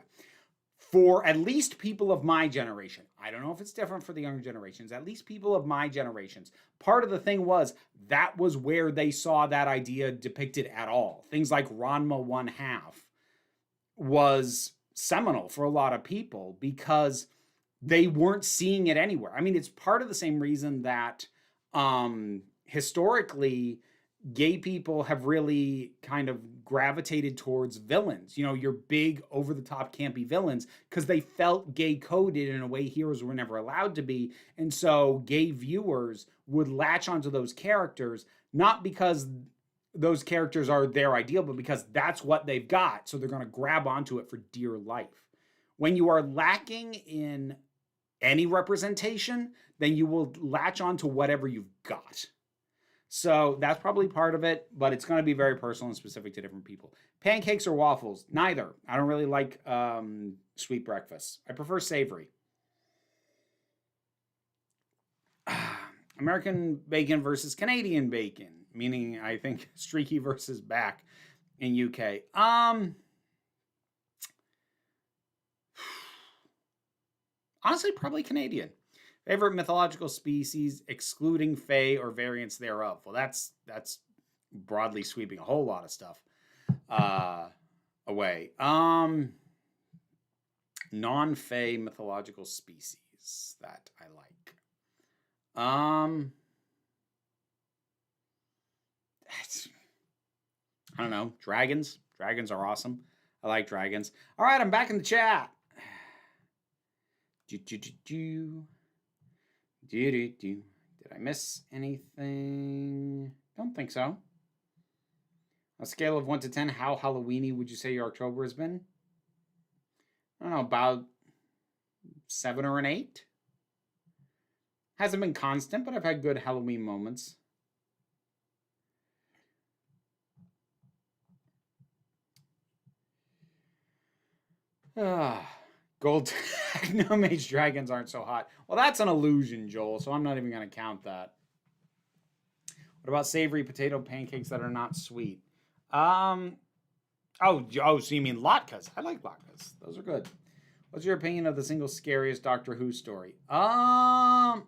For at least people of my generation, I don't know if it's different for the younger generations, at least people of my generations, part of the thing was that was where they saw that idea depicted at all. Things like Ranma 1/2 was seminal for a lot of people because they weren't seeing it anywhere. I mean, it's part of the same reason that historically gay people have really kind of gravitated towards villains. You know, your big over-the-top campy villains, because they felt gay-coded in a way heroes were never allowed to be. And so gay viewers would latch onto those characters, not because those characters are their ideal, but because that's what they've got. So they're going to grab onto it for dear life. When you are lacking in any representation, then you will latch onto whatever you've got. So that's probably part of it, but it's going to be very personal and specific to different people. Pancakes or waffles? Neither. I don't really like sweet breakfast. I prefer savory. American bacon versus Canadian bacon, meaning I think streaky versus back in UK. Honestly, probably Canadian. Favorite mythological species, excluding fae or variants thereof. Well, that's broadly sweeping a whole lot of stuff away. Non-fae mythological species that I like. I don't know. Dragons. Dragons are awesome. I like dragons. All right, I'm back in the chat. Did I miss anything? Don't think so. On a scale of 1 to 10, how Halloweeny would you say your October has been? I don't know, about 7 or an 8. Hasn't been constant, but I've had good Halloween moments. Gold Technomage dragons aren't so hot. Well, that's an illusion, Joel, so I'm not even going to count that. What about savory potato pancakes that are not sweet? So you mean latkes? I like latkes. Those are good. What's your opinion of the single scariest Doctor Who story? I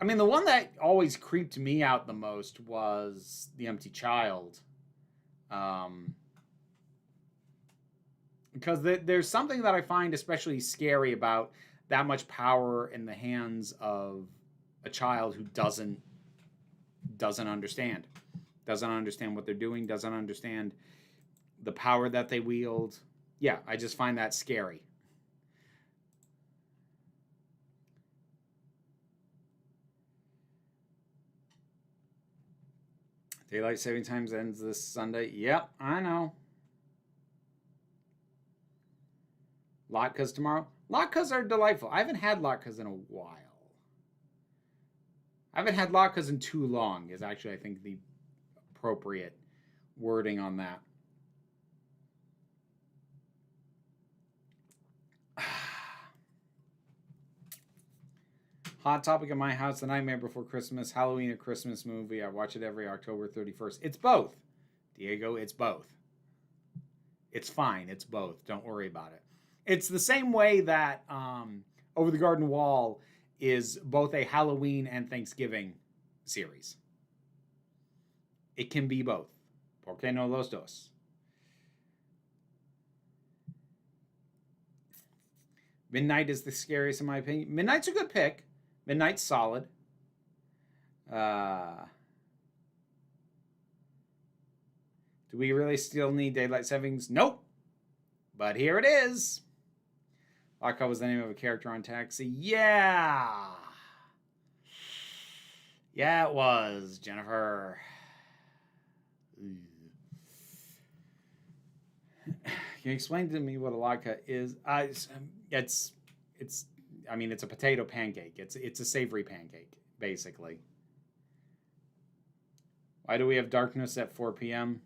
mean, the one that always creeped me out the most was The Empty Child. Because there's something that I find especially scary about that much power in the hands of a child who doesn't understand. Doesn't understand what they're doing, doesn't understand the power that they wield. Yeah, I just find that scary. Daylight saving times ends this Sunday. Yep, I know. Latkes tomorrow. Latkes are delightful. I haven't had latkes in a while. I haven't had latkes in too long is actually, I think, the appropriate wording on that. Hot topic in my house, The Nightmare Before Christmas, Halloween, a Christmas movie. I watch it every October 31st. It's both, Diego. It's both. It's fine. It's both. Don't worry about it. It's the same way that Over the Garden Wall is both a Halloween and Thanksgiving series. It can be both. ¿Por qué no los dos? Midnight is the scariest in my opinion. Midnight's a good pick. Midnight's solid. Do we really still need daylight savings? Nope. But here it is. Lockout was the name of a character on Taxi. Yeah. Yeah, it was, Jennifer. Can you explain to me what a latke is? It's a potato pancake. It's a savory pancake, basically. Why do we have darkness at 4 p.m.?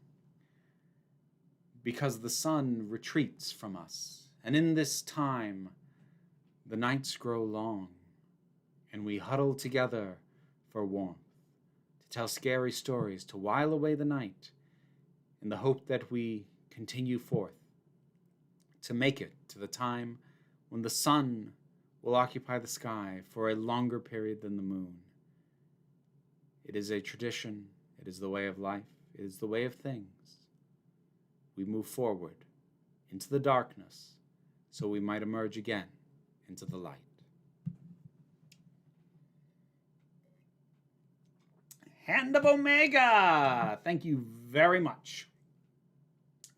Because the sun retreats from us, and in this time, the nights grow long, and we huddle together for warmth, to tell scary stories, to while away the night, in the hope that we continue forth, to make it to the time when the sun will occupy the sky for a longer period than the moon. It is a tradition. It is the way of life. It is the way of things. We move forward into the darkness so we might emerge again into the light. Hand of Omega! Thank you very much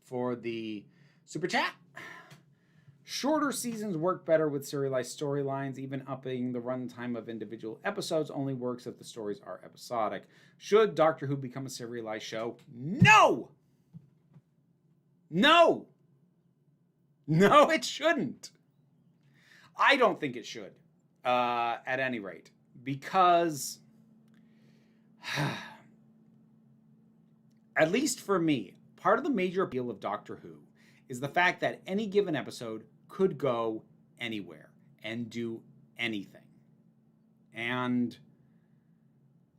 for the super chat. Shorter seasons work better with serialized storylines. Even upping the runtime of individual episodes only works if the stories are episodic. Should Doctor Who become a serialized show? No! No! No, it shouldn't. I don't think it should, at any rate, because, at least for me, part of the major appeal of Doctor Who is the fact that any given episode could go anywhere and do anything. And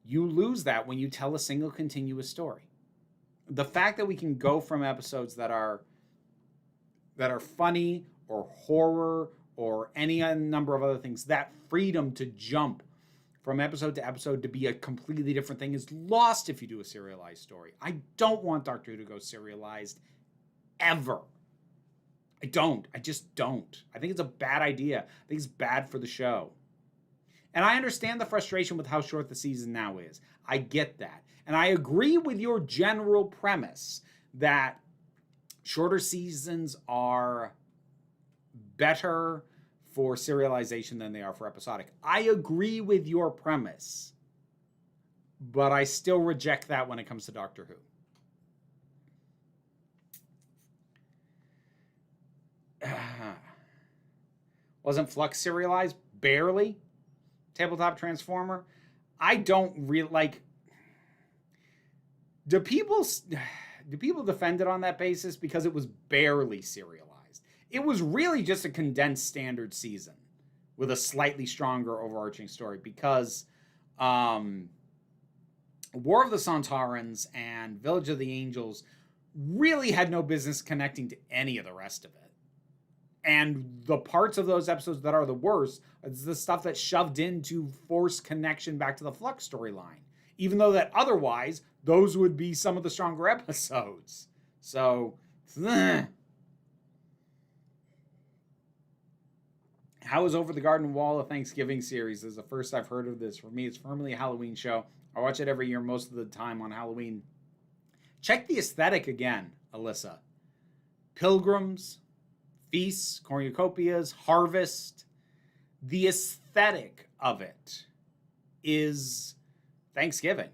you lose that when you tell a single continuous story. The fact that we can go from episodes that are funny or horror or any number of other things, that freedom to jump from episode to episode to be a completely different thing is lost if you do a serialized story. I don't want Doctor Who to go serialized ever. I don't. I just don't. I think it's a bad idea. I think it's bad for the show. And I understand the frustration with how short the season now is. I get that. And I agree with your general premise that shorter seasons are better for serialization than they are for episodic. I agree with your premise, but I still reject that when it comes to Doctor Who. Wasn't Flux serialized? Barely. Tabletop Transformer? I don't really like... Do people defend it on that basis? Because it was barely serialized. It was really just a condensed standard season with a slightly stronger overarching story, because War of the Sontarans and Village of the Angels really had no business connecting to any of the rest of it. And the parts of those episodes that are the worst is the stuff that's shoved in to force connection back to the Flux storyline, even though that otherwise those would be some of the stronger episodes. So, how is Over the Garden Wall a Thanksgiving series? This is the first I've heard of this. For me, it's firmly a Halloween show. I watch it every year, most of the time on Halloween. Check the aesthetic again, Alyssa. Pilgrims, feasts, cornucopias, harvest. The aesthetic of it is Thanksgiving.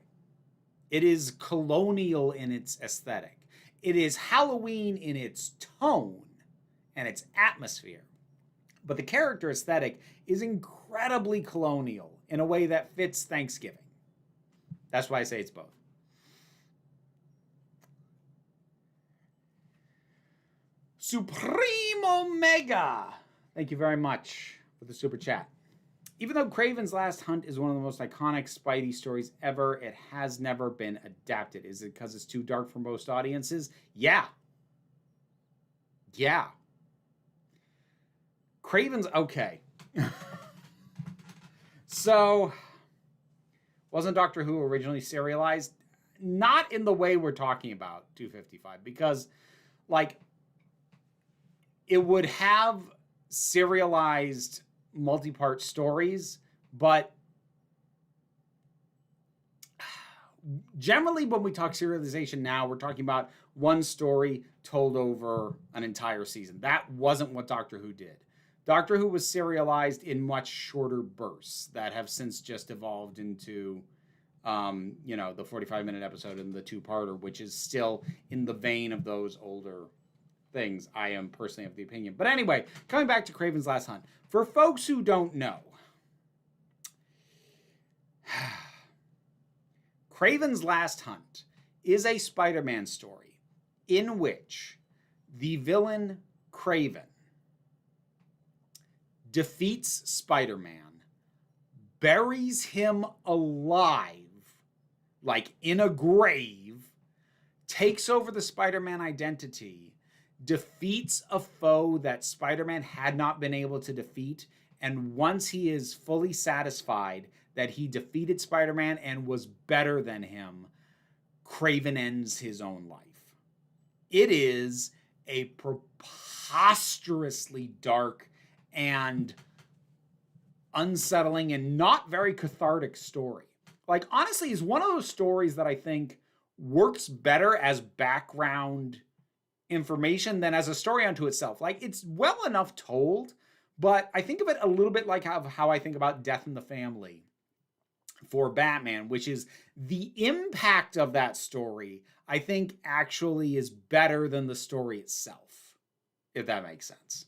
It is colonial in its aesthetic. It is Halloween in its tone and its atmosphere. But the character aesthetic is incredibly colonial in a way that fits Thanksgiving. That's why I say it's both. Supreme Omega. Thank you very much for the super chat. Even though Kraven's Last Hunt is one of the most iconic Spidey stories ever, it has never been adapted. Is it because it's too dark for most audiences? Yeah. Yeah. Kraven's okay. So, wasn't Doctor Who originally serialized? Not in the way we're talking about 255, because, like, it would have serialized multi-part stories, but generally when we talk serialization now, we're talking about one story told over an entire season. That wasn't what Doctor Who did. Doctor Who was serialized in much shorter bursts that have since just evolved into, you know, the 45-minute episode and the two-parter, which is still in the vein of those older things. I am personally of the opinion. But anyway, coming back to Kraven's Last Hunt. For folks who don't know, Kraven's Last Hunt is a Spider-Man story in which the villain Kraven defeats Spider-Man, buries him alive, like in a grave, takes over the Spider-Man identity, defeats a foe that Spider-Man had not been able to defeat, and once he is fully satisfied that he defeated Spider-Man and was better than him, Kraven ends his own life. It is a preposterously dark and unsettling and not very cathartic story. Like, honestly, it's one of those stories that I think works better as background information than as a story unto itself. Like, it's well enough told, but I think of it a little bit like how I think about Death in the Family for Batman, which is the impact of that story, I think, actually is better than the story itself, if that makes sense.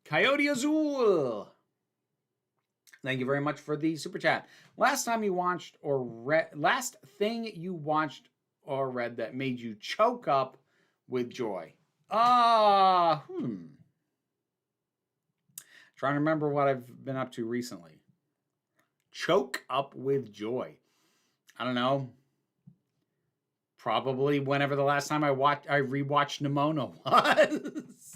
Coyote Azul. Thank you very much for the super chat. Last thing you watched or read that made you choke up with joy. Trying to remember what I've been up to recently. Choke up with joy. I don't know. Probably whenever the last time I rewatched Nimona was.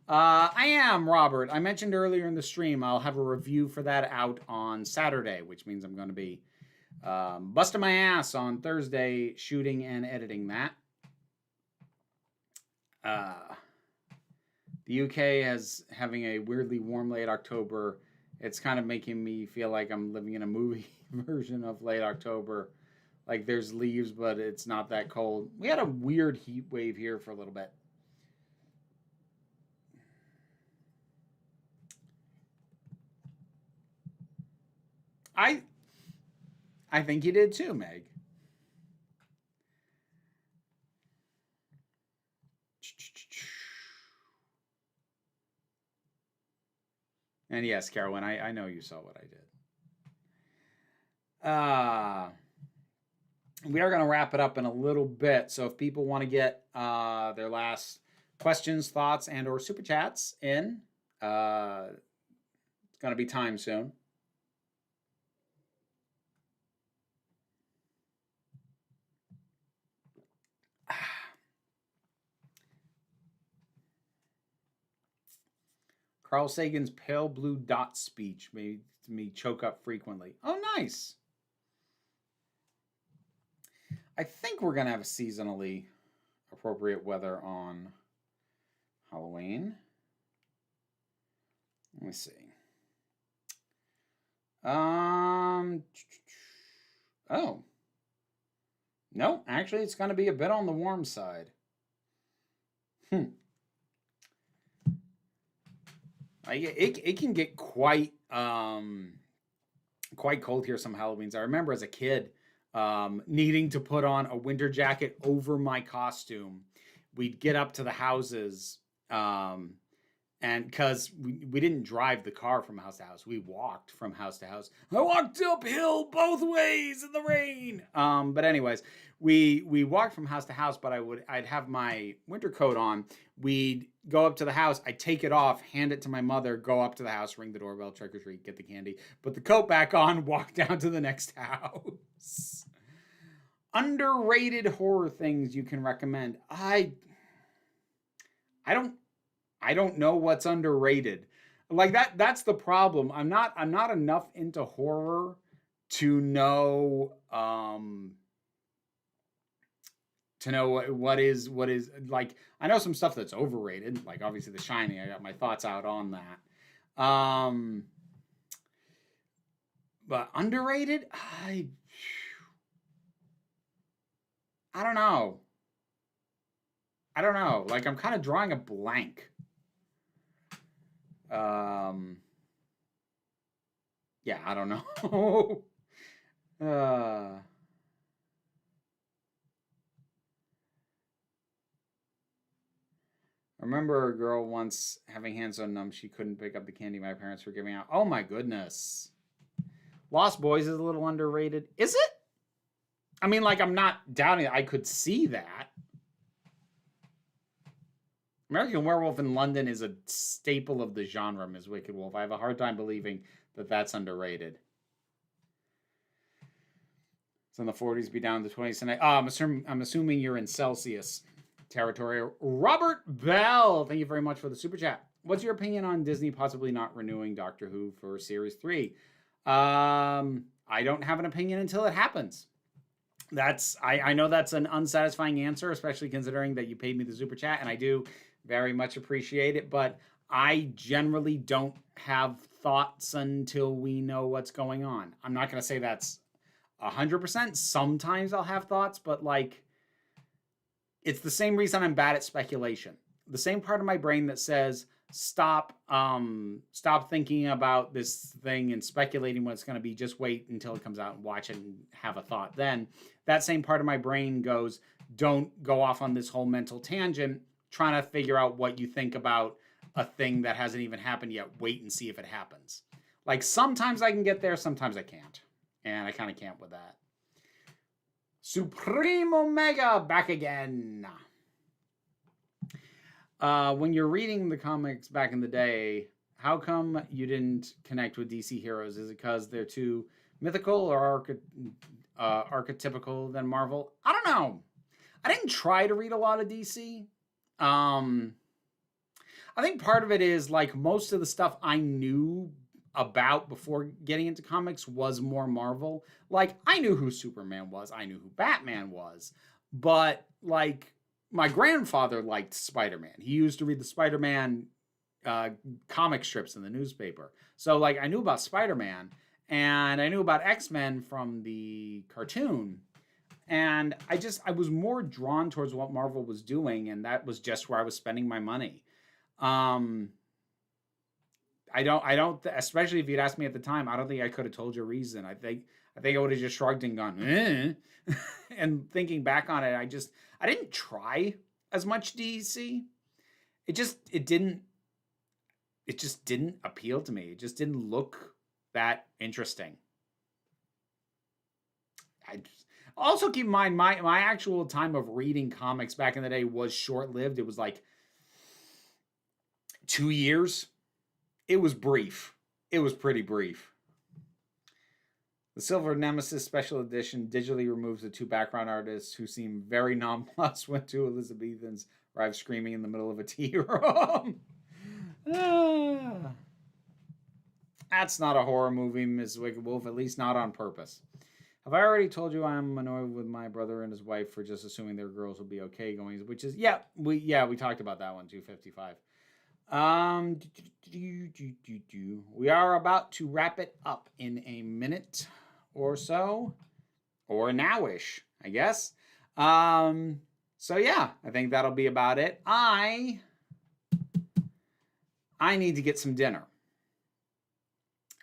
I am Robert. I mentioned earlier in the stream I'll have a review for that out on Saturday, which means I'm going to be busting my ass on Thursday shooting and editing that. The UK is having a weirdly warm late October. It's kind of making me feel like I'm living in a movie version of late October. Like, there's leaves, but it's not that cold. We had a weird heat wave here for a little bit. I think you did too, Meg. And yes, Carolyn, I know you saw what I did. We are going to wrap it up in a little bit. So if people want to get their last questions, thoughts, and or super chats in, it's going to be time soon. Carl Sagan's pale blue dot speech made me choke up frequently. Oh, nice. I think we're going to have a seasonally appropriate weather on Halloween. Let me see. Oh. No, actually, it's going to be a bit on the warm side. It can get quite cold here some Halloweens. I remember as a kid needing to put on a winter jacket over my costume. We'd get up to the houses and And because we didn't drive the car from house to house, we walked from house to house. I walked uphill both ways in the rain. But anyways, we walked from house to house, but I'd have my winter coat on. We'd go up to the house, I'd take it off, hand it to my mother, go up to the house, ring the doorbell, trick or treat, get the candy, put the coat back on, walk down to the next house. Underrated horror things you can recommend. I don't know what's underrated. Like that's the problem. I'm not enough into horror to know what is like. I know some stuff that's overrated, like obviously The Shining. I got my thoughts out on that. But underrated, I don't know. Like I'm kind of drawing a blank. Yeah, I don't know. I remember a girl once having hands so numb she couldn't pick up the candy my parents were giving out. Oh my goodness. Lost Boys is a little underrated. Is it? I mean, like, I'm not doubting it. I could see that. American Werewolf in London is a staple of the genre, Ms. Wicked Wolf. I have a hard time believing that that's underrated. It's in the 40s, be down in the 20s tonight. I'm assuming you're in Celsius territory. Robert Bell, thank you very much for the super chat. What's your opinion on Disney possibly not renewing Doctor Who for Series 3? I don't have an opinion until it happens. I know that's an unsatisfying answer, especially considering that you paid me the super chat, and I do very much appreciate it, but I generally don't have thoughts until we know what's going on. I'm not going to say that's 100%. Sometimes I'll have thoughts, but like, it's the same reason I'm bad at speculation. The same part of my brain that says, stop thinking about this thing and speculating what it's going to be. Just wait until it comes out and watch it and have a thought. Then that same part of my brain goes, don't go off on this whole mental tangent trying to figure out what you think about a thing that hasn't even happened yet. Wait and see if it happens. Like sometimes I can get there, sometimes I can't. And I kind of can't with that. Supreme Omega back again. When you're reading the comics back in the day, how come you didn't connect with DC heroes? Is it because they're too mythical or archetypical than Marvel? I don't know. I didn't try to read a lot of DC. I think part of it is like most of the stuff I knew about before getting into comics was more Marvel. Like I knew who Superman was. I knew who Batman was. But like my grandfather liked Spider-Man. He used to read the Spider-Man comic strips in the newspaper. So like I knew about Spider-Man and I knew about X-Men from the cartoon. And I was more drawn towards what Marvel was doing, and that was just where I was spending my money. I don't, especially if you'd asked me at the time, I don't think I could have told you a reason. I think I would have just shrugged and gone, eh. And thinking back on it, I didn't try as much DC. It just didn't appeal to me. It just didn't look that interesting. Also keep in mind, my actual time of reading comics back in the day was short-lived. It was like 2 years. It was brief. It was pretty brief. The Silver Nemesis Special Edition digitally removes the two background artists who seem very nonplussed when two Elizabethans arrive screaming in the middle of a tea room. That's not a horror movie, Ms. Wicked Wolf, at least not on purpose. Have I already told you I'm annoyed with my brother and his wife for just assuming their girls will be okay going? Which is, we talked about that one, 255. We are about to wrap it up in a minute or so, or nowish, I guess. So yeah, I think that'll be about it. I need to get some dinner.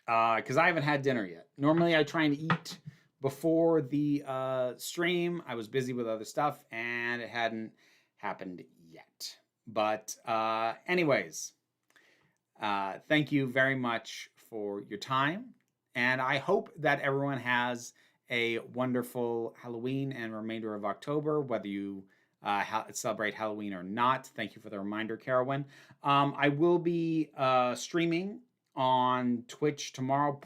Because I haven't had dinner yet. Normally I try and eat before the stream. I was busy with other stuff and it hadn't happened yet. But anyways, Thank you very much for your time. And I hope that everyone has a wonderful Halloween and remainder of October, whether you celebrate Halloween or not. Thank you for the reminder, Carolyn. I will be streaming on Twitch tomorrow,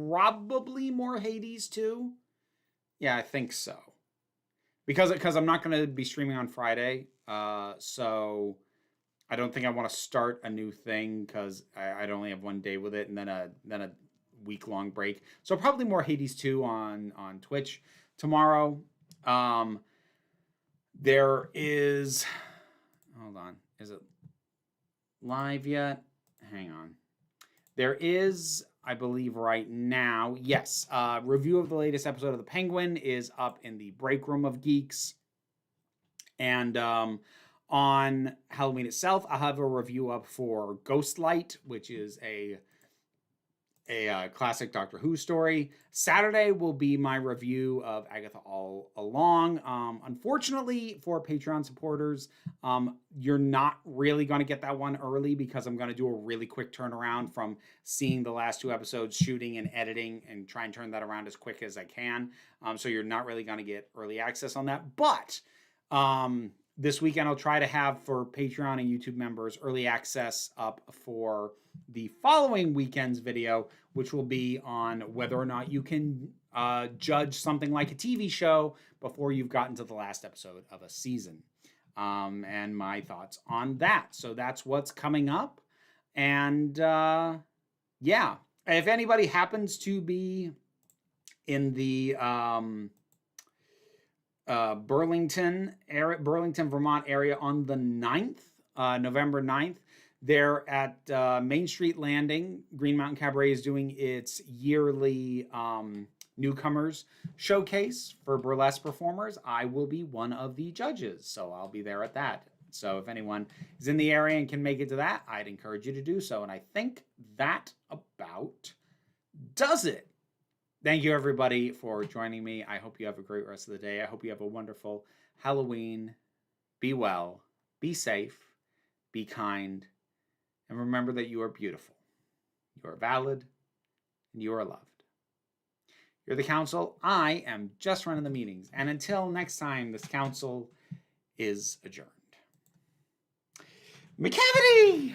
probably more Hades too. Yeah, I think so. Because I'm not going to be streaming on Friday, so I don't think I want to start a new thing because I'd only have one day with it and then a week-long break. So probably more Hades 2 on Twitch tomorrow. There is... Hold on. Is it live yet? Hang on. There is, I believe right now, yes, review of the latest episode of The Penguin is up in the break room of Geeks. And on Halloween itself, I'll have a review up for Ghostlight, which is a classic Doctor Who story. Saturday will be my review of Agatha All Along. Unfortunately, for Patreon supporters, you're not really going to get that one early because I'm going to do a really quick turnaround from seeing the last 2 episodes, shooting and editing, and try and turn that around as quick as I can. So you're not really going to get early access on that. But this weekend, I'll try to have for Patreon and YouTube members early access up for the following weekend's video, which will be on whether or not you can judge something like a TV show before you've gotten to the last episode of a season. And my thoughts on that. So that's what's coming up. And yeah, if anybody happens to be in the Burlington, Vermont area on the 9th, November 9th. They're at Main Street Landing. Green Mountain Cabaret is doing its yearly newcomers showcase for burlesque performers. I will be one of the judges, so I'll be there at that. So if anyone is in the area and can make it to that, I'd encourage you to do so. And I think that about does it. Thank you, everybody, for joining me. I hope you have a great rest of the day. I hope you have a wonderful Halloween. Be well, be safe, be kind, and remember that you are beautiful, you are valid, and you are loved. You're the council. I am just running the meetings. And until next time, this council is adjourned. McCavity!